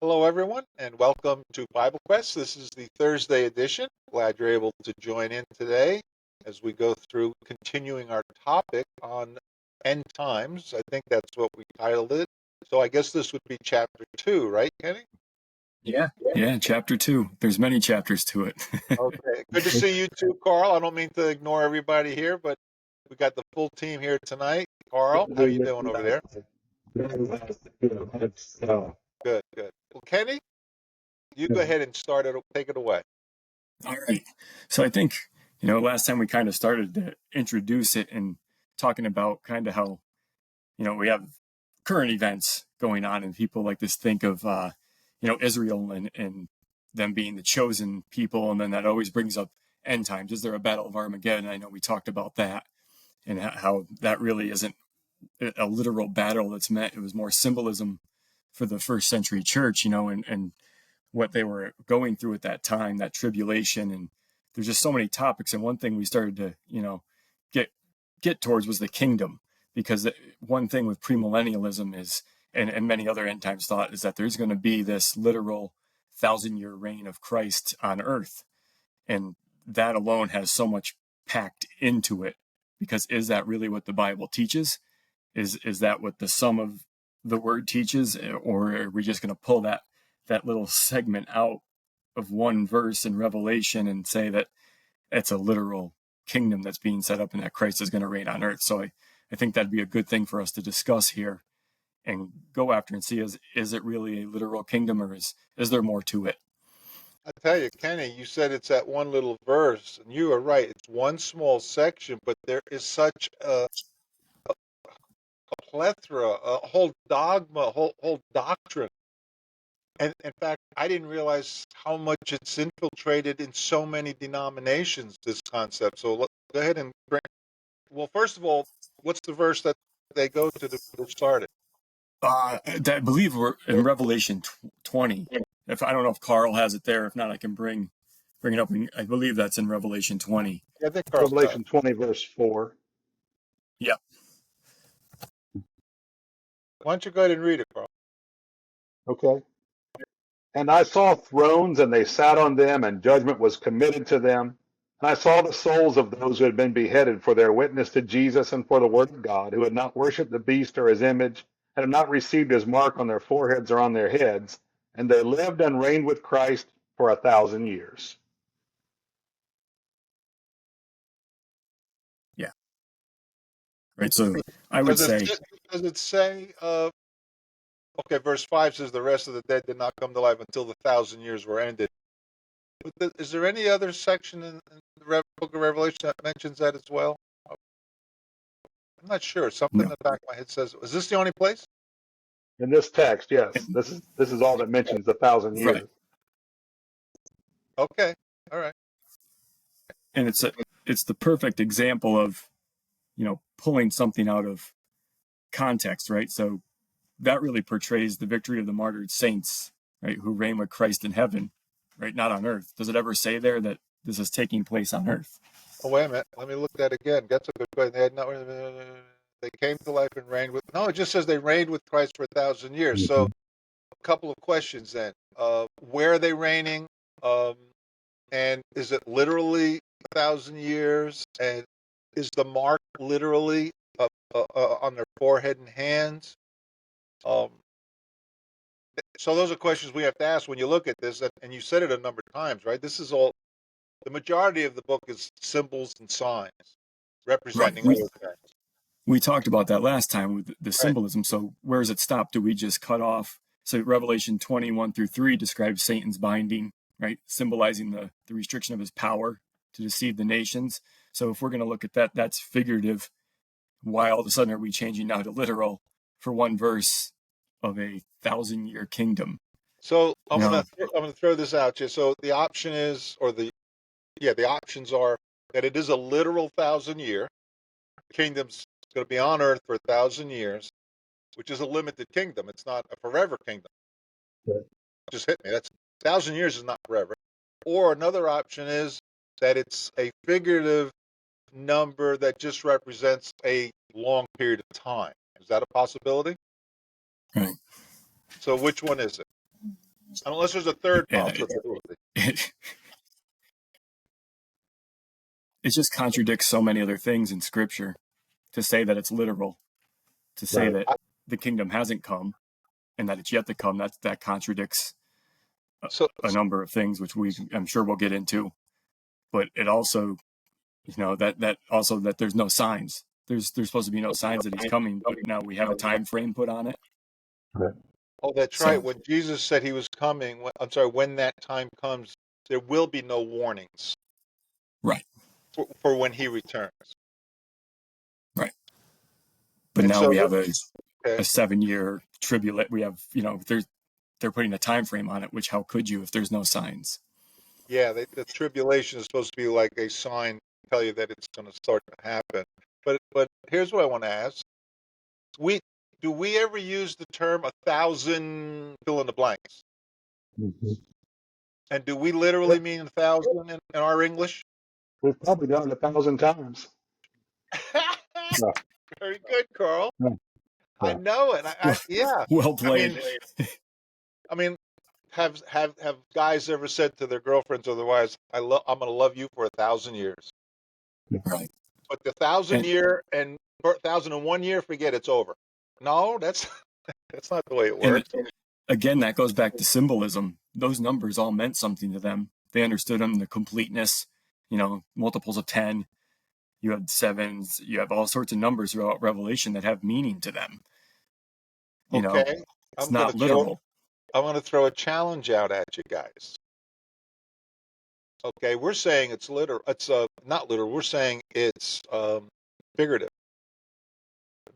Hello, everyone, and welcome to Bible Quest. This is the Thursday edition. Glad you're able to join in today as we go through continuing our topic on end times. I think that's what we titled it. So I guess this would be chapter 2, right, Kenny? Yeah, chapter 2. There's many chapters to it. Okay. Good to see you too, Carl. I don't mean to ignore everybody here, but we got the full team here tonight. Carl, how you doing over there? Good, good. Well, Kenny, you go ahead and take it away. All right. So I think, last time we kind of started to introduce it and talking about kind of how, we have current events going on and people like to think of, Israel and them being the chosen people. And then that always brings up end times. Is there a battle of Armageddon? I know we talked about that and how that really isn't a literal battle that's meant. It was more symbolism for the first century church, and what they were going through at that time, that tribulation. And there's just so many topics. And one thing we started to, get towards was the kingdom, because one thing with premillennialism is, and many other end times thought, is that there's going to be this literal 1,000-year reign of Christ on earth. And that alone has so much packed into it, because is that really what the Bible teaches? Is that what the sum of the word teaches? Or are we just going to pull that little segment out of one verse in Revelation and say that it's a literal kingdom that's being set up and that Christ is going to reign on earth? So I think that'd be a good thing for us to discuss here and go after and see, is it really a literal kingdom, or is there more to it? I tell you, Kenny, you said it's that one little verse, and you are right. It's one small section, but there is such a plethora, a whole dogma, a whole doctrine. And in fact, I didn't realize how much it's infiltrated in so many denominations, this concept. So go ahead and bring. Well, first of all, what's the verse that they go to start it? I believe we're in Revelation 20. If I don't know if Carl has it there. If not, I can bring it up. I believe that's in Revelation 20. Yeah, I think Carl's Revelation 20, verse 4. Yeah. Why don't you go ahead and read it, Carl? Okay. And I saw thrones, and they sat on them, and judgment was committed to them. And I saw the souls of those who had been beheaded for their witness to Jesus and for the word of God, who had not worshipped the beast or his image, and had not received his mark on their foreheads or on their heads. And they lived and reigned with Christ for 1,000 years. Yeah. Right. So I would say. Does it say? Okay, verse 5 says the rest of the dead did not come to life until the 1,000 years were ended. But is there any other section in the book of Revelation that mentions that as well? I'm not sure. Something in the back of my head says, is this the only place? In this text, yes. This is all that mentions the 1,000 years. Right. Okay. All right. And it's the perfect example of, pulling something out of context, right? So that really portrays the victory of the martyred saints, right, who reign with Christ in heaven, right, not on earth. Does it ever say there that this is taking place on earth? Oh, wait a minute. Let me look at that again. That's a good question. They came to life and reigned with. No, it just says they reigned with Christ for 1,000 years. Mm-hmm. So, a couple of questions then. Where are they reigning? And is it literally 1,000 years? And is the mark literally on their forehead and hands? So those are questions we have to ask when you look at this, and you said it a number of times, right? This is all, the majority of the book is symbols and signs representing right. other things. We talked about that last time with the symbolism. Right. So where does it stop? Do we just cut off? So Revelation 21-3 describes Satan's binding, right? Symbolizing the restriction of his power to deceive the nations. So if we're going to look at that, that's figurative. Why all of a sudden are we changing now to literal for one verse of a 1,000-year kingdom? So I'm gonna throw this out to you. So the option is, the options are that it is a literal 1,000-year kingdom's going to be on earth for 1,000 years, which is a limited kingdom. It's not a forever kingdom. Right. Just hit me. That's 1,000 years is not forever. Or another option is that it's a figurative number that just represents a long period of time. Is that a possibility? Right. So which one is it? unless there's a third Yeah, possibility. it just contradicts so many other things in Scripture to say that it's literal, to say Right. that the kingdom hasn't come and that it's yet to come. That contradicts So, a number of things, which I'm sure we'll get into. But it also, that also that there's no signs. There's supposed to be no signs that he's coming, but now we have a time frame put on it. Right. oh, that's So right. When Jesus said he was coming, I'm sorry, when that time comes, there will be no warnings right, for when he returns. right. But And now so, we have a okay, 7-year tribulate. We have, they're putting a time frame on it. Which how could you if there's no signs? yeah, the tribulation is supposed to be like a sign to tell you that it's going to start to happen. But here's what I want to ask: do we ever use the term 1,000 fill in the blanks? Mm-hmm. And do we literally mean 1,000 in our English? We've probably done it 1,000 times. Yeah. Very good, Carl. Yeah. I Yeah. know it. Yeah. Well I played. mean, I mean, have guys ever said to their girlfriends or their wives, I'm going to love you for 1,000 years, Right. but the 1,000 And year and 1,001 year, forget it's over. No, that's that's not the way it and works. again, that goes back to symbolism. Those numbers all meant something to them. They understood them, the completeness, multiples of 10. You have sevens, you have all sorts of numbers throughout Revelation that have meaning to them. Okay, It's not literal. I'm going to throw a challenge out at you guys. Okay, we're saying it's literal. It's not literal. We're saying it's figurative.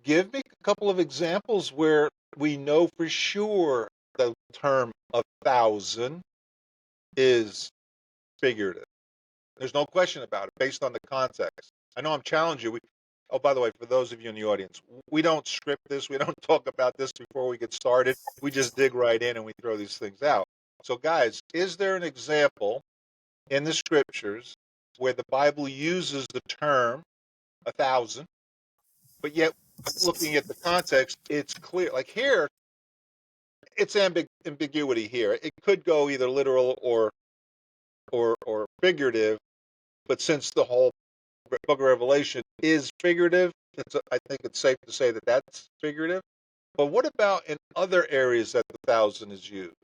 Give me a couple of examples where we know for sure the term 1,000 is figurative. There's no question about it based on the context. I know I'm challenging you. Oh, by the way, for those of you in the audience, we don't script this. We don't talk about this before we get started. We just dig right in and we throw these things out. So, guys, is there an example in the scriptures where the Bible uses the term 1,000, but yet looking at the context, it's clear? Like here, it's ambiguity here. It could go either literal or figurative, but since the whole book of Revelation is figurative, I think it's safe to say that that's figurative. But what about in other areas that the 1,000 is used?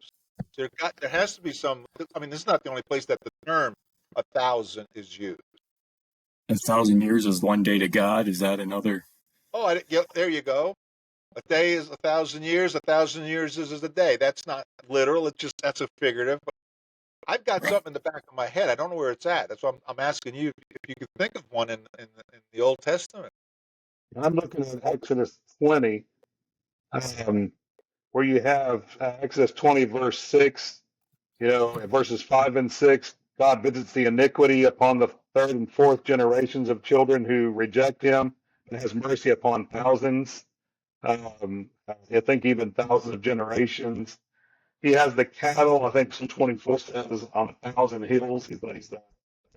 There has to be some. I mean, this is not the only place that the term 1,000 is used. 1,000 years is one day to God. Is that another? Oh, yeah, there you go. A day is 1,000 years. 1,000 years is a day. That's not literal. It's just that's a figurative. I've got Right. something in the back of my head. I don't know where it's at. That's why I'm asking you if you could think of one in the Old Testament. I'm looking at Exodus 20, where you have Exodus 20, verse 6, verses 5 and 6. God visits the iniquity upon the third and fourth generations of children who reject him and has mercy upon thousands. I think even thousands of generations. He has the cattle, I think Psalm 24 says, on 1,000 hills. He placed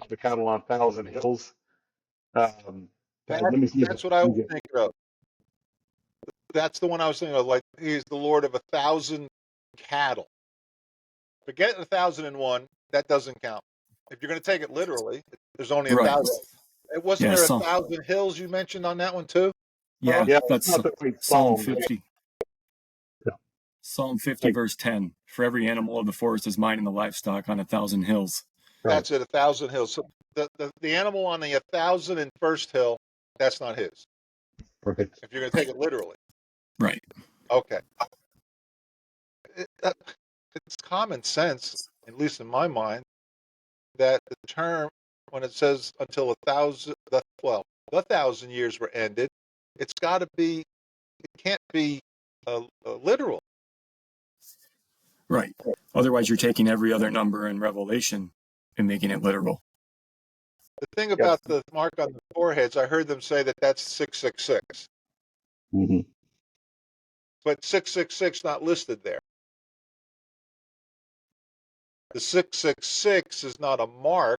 the cattle on 1,000 hills. That, Let me see if that's what I was I thinking of. That's the one I was thinking of. Like he's the Lord of 1,000 cattle. Forget 1,001. That doesn't count. If you're going to take it literally, there's only Right. 1,000. Wasn't Yeah. there 1,000 hills you mentioned on that one too? Yeah. Yeah, it's That's not the right Psalm psalm. 50. Yeah. Psalm 50, verse 10. For every animal of the forest is mine and the livestock on 1,000 hills. Right. That's it, 1,000 hills. So the animal on the 1,001st hill, that's not his. Right. If you're going to take it literally. Right. Okay. It's common sense, at least in my mind, that the term, when it says until 1,000 years were ended, it's got to be, it can't be literal. Right. Otherwise, you're taking every other number in Revelation and making it literal. The thing Yeah. about the mark on the foreheads, I heard them say that that's 666, Mm-hmm. but 666 not listed there. The 666 is not a mark.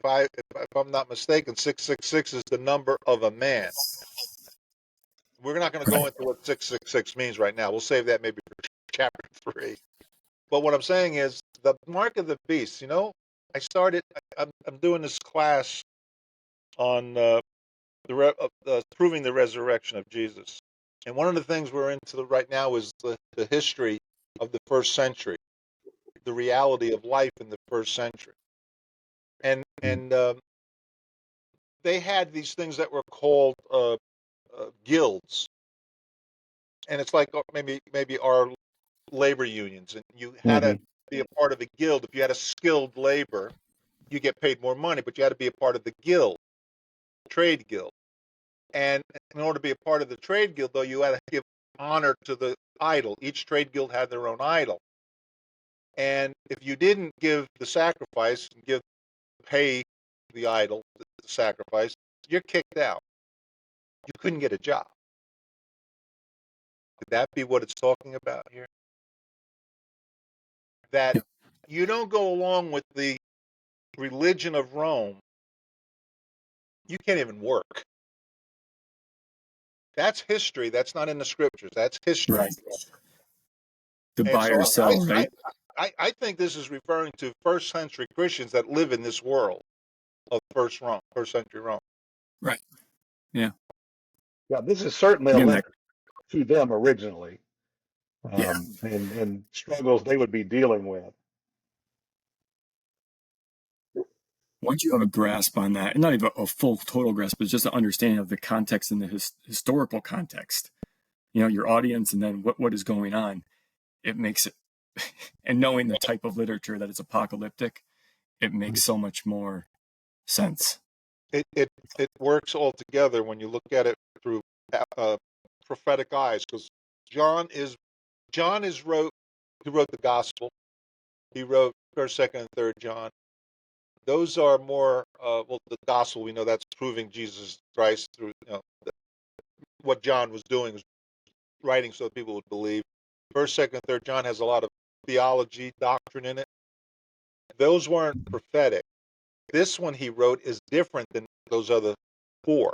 If I'm not mistaken, 666 is the number of a man. We're not going to go into what 666 means right now. We'll save that maybe for chapter 3. But what I'm saying is the mark of the beast. I'm doing this class on proving the resurrection of Jesus, and one of the things we're into right now is the history of the first century, the reality of life in the first century, and they had these things that were called guilds, and it's like maybe our labor unions, and you had to Hmm. be a part of the guild. If you had a skilled labor, you get paid more money, but you had to be a part of the guild, trade guild. And in order to be a part of the trade guild, though, you had to give honor to the idol. Each trade guild had their own idol. And if you didn't give the sacrifice and pay the idol the sacrifice, you're kicked out. You couldn't get a job. Could that be what it's talking about here? That Yep. you don't go along with the religion of Rome, you can't even work. That's history. That's not in the scriptures. That's history. Right. The And buy so or sell, right? I think this is referring to first century Christians that live in this world of first century Rome. Right. Yeah. Yeah, this is certainly a Again, that, letter to them originally, yeah. and struggles they would be dealing with. Once you have a grasp on that, and not even a full total grasp, but just an understanding of the context and the historical context, your audience, and then what is going on, it makes it, and knowing the type of literature that is apocalyptic, it makes so much more sense. It works all together when you look at it through prophetic eyes, because John is wrote he wrote the gospel. He wrote first, second, and third John. Those are more the gospel. We know that's proving Jesus Christ through what John was doing was writing so that people would believe. First, second, third John has a lot of theology, doctrine in it. Those weren't prophetic. This one he wrote is different than those other four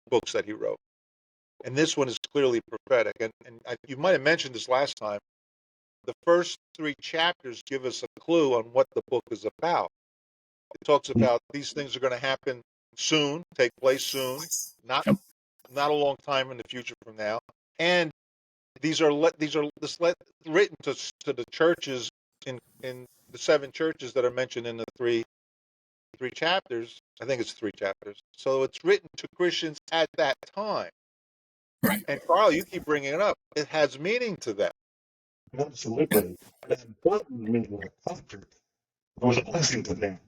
books that he wrote. And this one is clearly prophetic. And you might have mentioned this last time. The first three chapters give us a clue on what the book is about. It talks about these things are going to happen soon, take place soon, not Yep. not a long time in the future from now. And these are written to the churches in the seven churches that are mentioned in the three chapters. I think it's three chapters. So it's written to Christians at that time. Right. And Carl, you keep bringing it up. It has meaning to them. Absolutely. An important meaning of comfort. It was a blessing to them.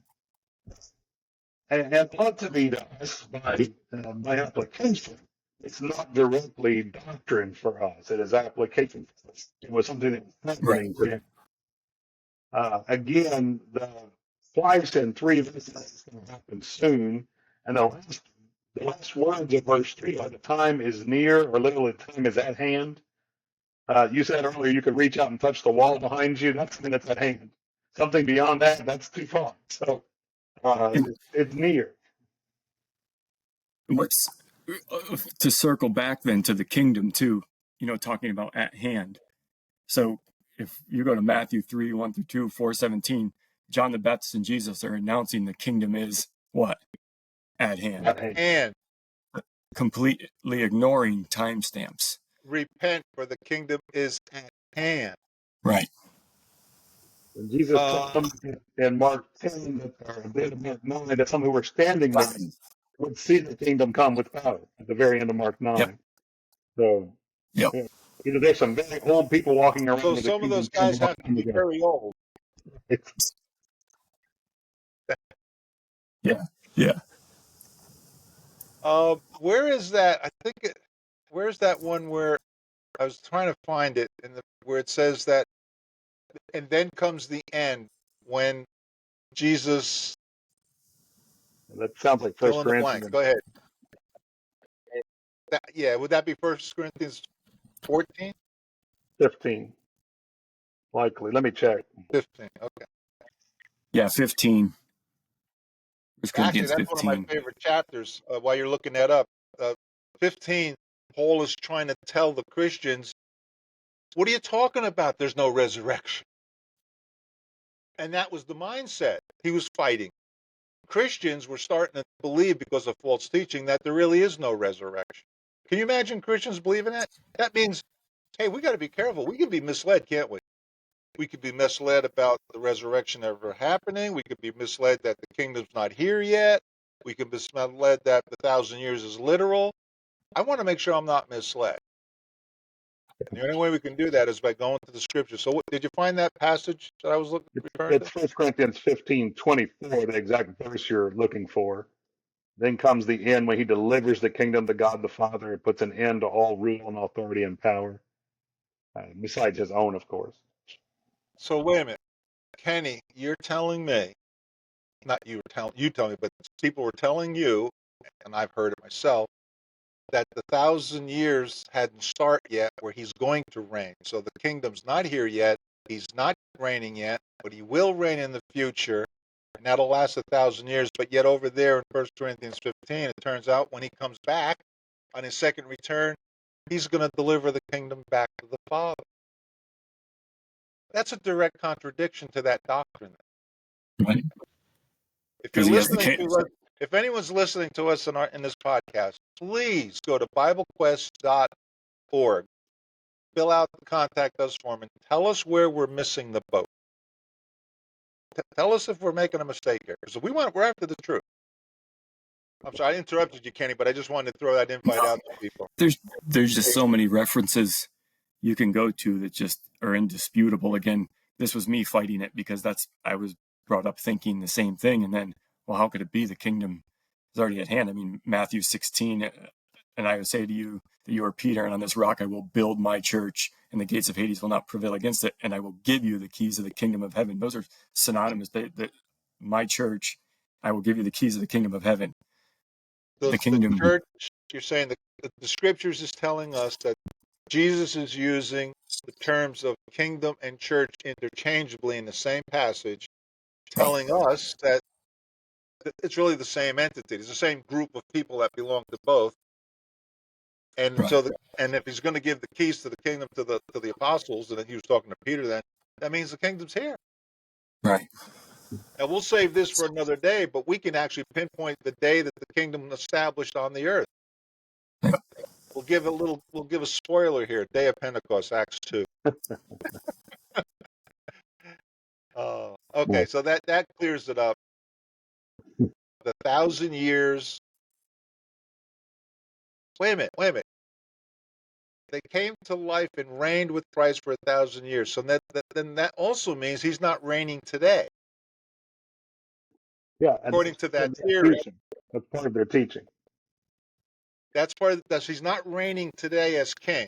And ought to be to us by application. It's not directly doctrine for us. It is application for us. It was something that was Right. happening for them. Again, the twice in three verses is going to happen soon. And the last words of verse 3 are the time is near, or literally the time is at hand. You said earlier you could reach out and touch the wall behind you. That's something that's at hand. Something beyond that, that's too far. So And it's near. what's to circle back then to the kingdom too, talking about at hand. So if you go to Matthew 3:1-2, 4:17, John the Baptist and Jesus are announcing the kingdom is what? At hand. At hand. And Completely ignoring timestamps. repent, for the kingdom is at hand. Right. And Jesus told them in Mark 10 that, or in Mark 9, that some who were standing there would see the kingdom come with power at the very end of Mark 9. Yep. So, Yep. yeah, there's some very old people walking around So with the some of those kingdom come guys have to be together. very old. Yeah. Yeah. Where is that? Where's that one where I was trying to find it, where it says that, and then comes the end when Jesus. That sounds like Fill First in the blank. Corinthians Go ahead. Would that be 1 Corinthians 14? 15, likely. Let me check. 15. Okay. Yeah. 15. 1 Actually, Corinthians that's one of my 15. favorite chapters. While you're looking that up, 15, Paul is trying to tell the Christians What are you talking about? There's no resurrection. And that was the mindset he was fighting. Christians were starting to believe, because of false teaching, that there really is no resurrection. Can you imagine Christians believing that? That means, hey, we got to be careful. We can be misled, can't we? We could be misled about the resurrection ever happening. We could be misled that the kingdom's not here yet. We could be misled that the 1,000 years is literal. I want to make sure I'm not misled. And the only way we can do that is by going to the scriptures. So did you find that passage that I was referring It's to? 1 Corinthians 15:24, the exact verse you're looking for. Then comes the end when he delivers the kingdom to God the Father and puts an end to all rule and authority and power, besides his own, of course. So wait a minute. Kenny, you're telling me, not you telling me, but people were telling you, and I've heard it myself, that the 1,000 years hadn't started yet where he's going to reign. So the kingdom's not here yet. He's not reigning yet, but he will reign in the future, and that'll last 1,000 years. But yet over there in 1 Corinthians 15, it turns out when he comes back on his second return, he's going to deliver the kingdom back to the Father. That's a direct contradiction to that doctrine. Right. If you're Because he has the listening king. to us, if anyone's listening to us in this podcast, please go to BibleQuest.org, fill out the contact us form, and tell us where we're missing the boat. Tell us if we're making a mistake here, because we're after the truth. I'm sorry I interrupted you, Kenny, but I just wanted to throw that invite out to people. There's just so many references you can go to that just are indisputable. Again, this was me fighting it because I was brought up thinking the same thing. And then, well, how could it be? The kingdom is already at hand. I mean, Matthew 16, and I will say to you that you are Peter, and on this rock I will build my church, and the gates of Hades will not prevail against it, and I will give you the keys of the kingdom of heaven. Those are synonymous. My church, I will give you the keys of the kingdom of heaven. The kingdom. The church, you're saying the scriptures is telling us that Jesus is using the terms of kingdom and church interchangeably in the same passage, telling us that it's really the same entity. It's the same group of people that belong to both. And Right. so, and if he's going to give the keys to the kingdom to the apostles, and then he was talking to Peter, then that means the kingdom's here. Right. Now we'll save this for another day, but we can actually pinpoint the day that the kingdom established on the earth. Yeah. We'll give a spoiler here. Day of Pentecost, Acts 2. Okay, so that clears it up. The 1,000 years. Wait a minute. They came to life and reigned with Christ for 1,000 years. So then that also means he's not reigning today, Yeah, and according that's to part that of their theory. teaching. That's part of their teaching. That's part of that. He's not reigning today as king.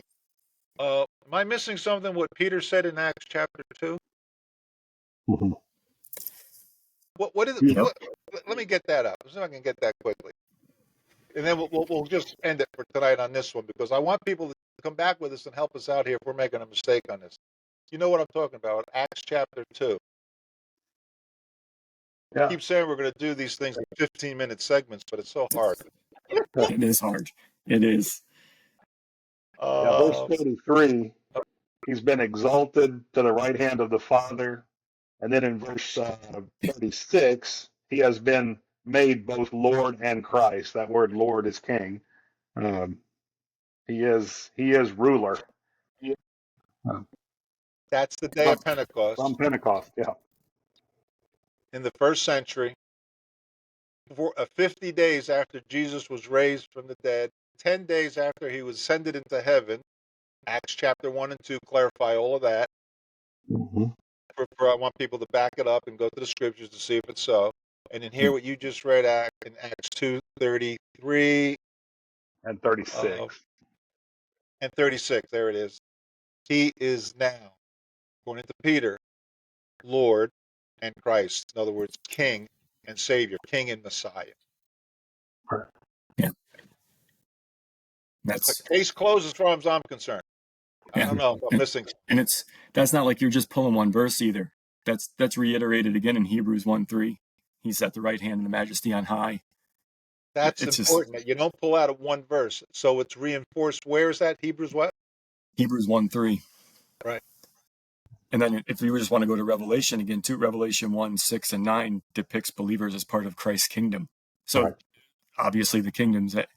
Am I missing something? What Peter said in Acts chapter 2? Mm-hmm. What is it? Yep. Let me get that up. See if I can get that quickly, and then we'll just end it for tonight on this one, because I want people to come back with us and help us out here if we're making a mistake on this. You know what I'm talking about? Acts chapter 2. Yeah. Keep saying we're going to do these things in 15-minute segments, but it's so hard. It is hard. It is. Yeah, verse 33, he's been exalted to the right hand of the Father. And then in verse 36, he has been made both Lord and Christ. That word Lord is king. He is ruler. That's the day of From Pentecost Pentecost, yeah. in the first century. 50 days after Jesus was raised from the dead, 10 days after he was ascended into heaven. Acts chapter 1 and 2 clarify all of that. Mm-hmm. I want people to back it up and go to the scriptures to see if it's so. And then hear what you just read in Acts 2:33 And 36. And 36. There it is. He is now, according to Peter, Lord and Christ. In other words, King and Savior, King and Messiah. Yeah. That's Case closed as far as I'm concerned. I don't know if I'm missing. And that's not like you're just pulling one verse either. That's reiterated again in Hebrews 1:3. He's at the right hand of the majesty on high. That's It's important. That you don't pull out of one verse. So it's reinforced. Where is that? Hebrews what? Hebrews 1:3. Right. And then if you just want to go to Revelation again, too, Revelation 1, 6, and 9 depicts believers as part of Christ's kingdom. So Right. obviously the kingdom's at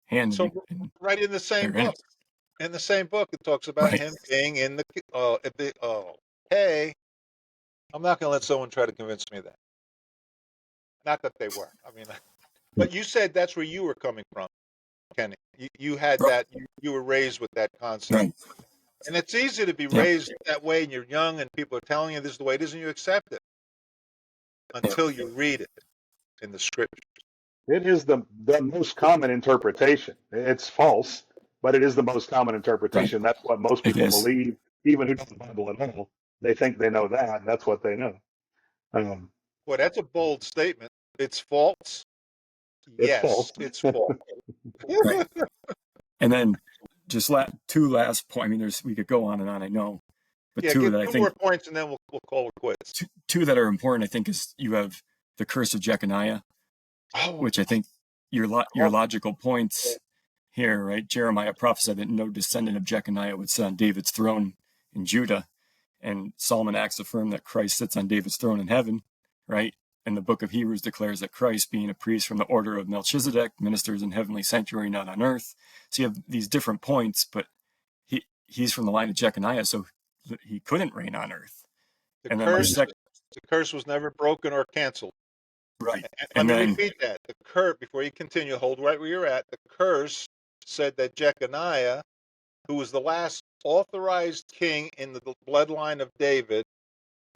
hand, So and right in the same they're in book, it. it talks about Right. him being in the. Hey, I'm not going to let someone try to convince me of that. Not that they were. I mean, but you said that's where you were coming from, Kenny. You had Right. that. You were raised with that concept, Right. and it's easy to be Yep. raised that way, and you're young, and people are telling you this is the way it is, and you accept it until you read it in the scripture. It is the most common interpretation. It's false, but it is the most common Right. interpretation. That's what most It people is. believe, even who know the Bible at all. They think they know that, and that's what they know. Boy, that's a bold statement. It's false. It's Yes, false. it's false. Right. And then just two last point. I mean, we could go on and on, I know, but Yeah, two give that I two think more points, and then we'll call it quits. two that are important, I think, is you have the curse of Jeconiah, Oh, which I think your logical points here, right? Jeremiah prophesied that no descendant of Jeconiah would sit on David's throne in Judah, and Solomon Acts affirm that Christ sits on David's throne in heaven, right? And the book of Hebrews declares that Christ, being a priest from the order of Melchizedek, ministers in heavenly sanctuary, not on earth. So you have these different points, but he's from the line of Jeconiah, so he couldn't reign on earth. the And then curse was never broken or canceled. right. Let And me then repeat that. The curse, before you continue, hold right where you're at. The curse said that Jeconiah, who was the last authorized king in the bloodline of David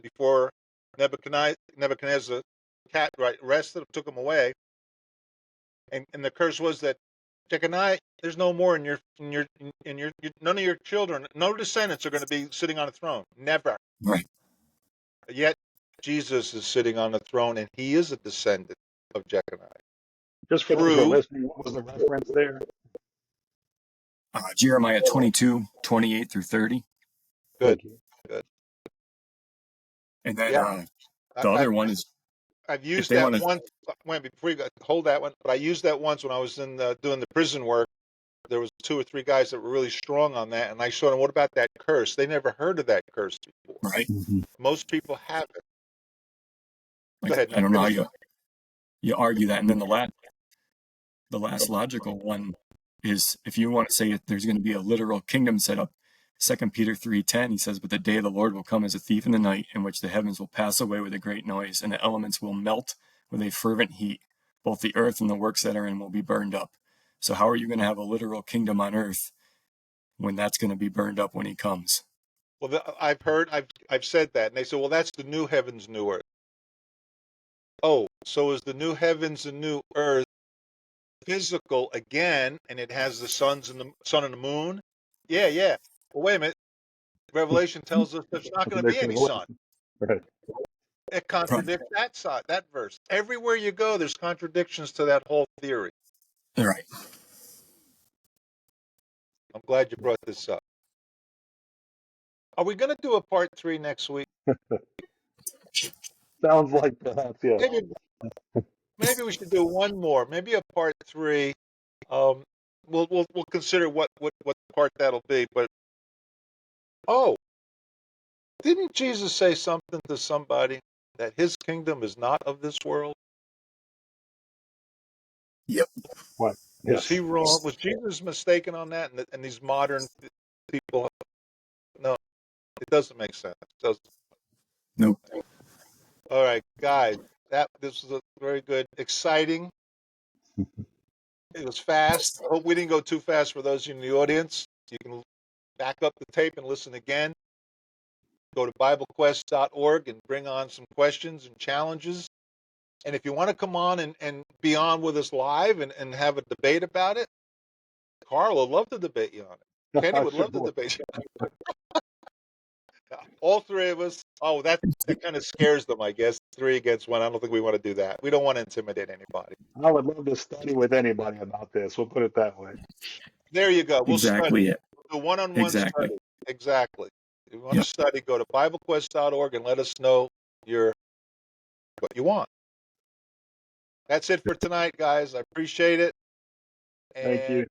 before Nebuchadnezzar arrested him, took him away, and the curse was that Jeconiah, there's no more in your none of your children, no descendants are going to be sitting on a throne. Never. right. Yet Jesus is sitting on the throne, and he is a descendant of Jeconiah. Just for those who are Through listening, what was the reference there? Jeremiah 22, 28 through 30. good, Thank you. good. And then Yeah, the I, other one is I've if used they that want to, once. Wait, before you hold that one, but I used that once when I was doing the prison work. There was 2 or 3 guys that were really strong on that, and I showed them, what about that curse? They never heard of that curse before. right? Most people haven't. Go Like, ahead. I Now don't know how finish. you argue that. And then the last logical one is if you want to say there's going to be a literal kingdom set up. 2 Peter 3:10, he says, but the day of the Lord will come as a thief in the night, in which the heavens will pass away with a great noise, and the elements will melt with a fervent heat. Both the earth and the works that are in will be burned up. So how are you going to have a literal kingdom on earth when that's going to be burned up when he comes? Well, I've said that, and they said, well, that's the new heavens, new earth. Oh, so is the new heavens and new earth physical again, and it has the sun and the moon? Yeah, yeah. Well, wait a minute. Revelation tells us there's not going to be Contradiction any of what? sun. Right. It Right. contradicts that verse. Everywhere you go, there's contradictions to that whole theory. Right. I'm glad you brought this up. Are we going to do a part 3 next week? Sounds like perhaps, yes. Maybe we should do one more. Maybe a part 3. Um, we'll consider what part that'll be. But didn't Jesus say something to somebody that his kingdom is not of this world? Yep. What? Was he Yes. wrong? Was Jesus mistaken on that? And these modern people, no, it doesn't make sense. It doesn't. Nope. All right, guys, this was a very good, exciting. It was fast. I hope we didn't go too fast for those of you in the audience. You can back up the tape and listen again. Go to BibleQuest.org and bring on some questions and challenges. And if you want to come on and be on with us live and have a debate about it, Carl would love to debate you on it. Kenny would Sure love to would. debate you. All 3 of us. Oh, that kind of scares them, I guess. 3 against 1. I don't think we want to do that. We don't want to intimidate anybody. I would love to study with anybody about this. We'll put it that way. There you go. We'll study. Exactly it. We'll do one-on-one Exactly. study. Exactly. If you want to Yep. study, go to BibleQuest.org and let us know what you want. That's it for tonight, guys. I appreciate it. Thank And you.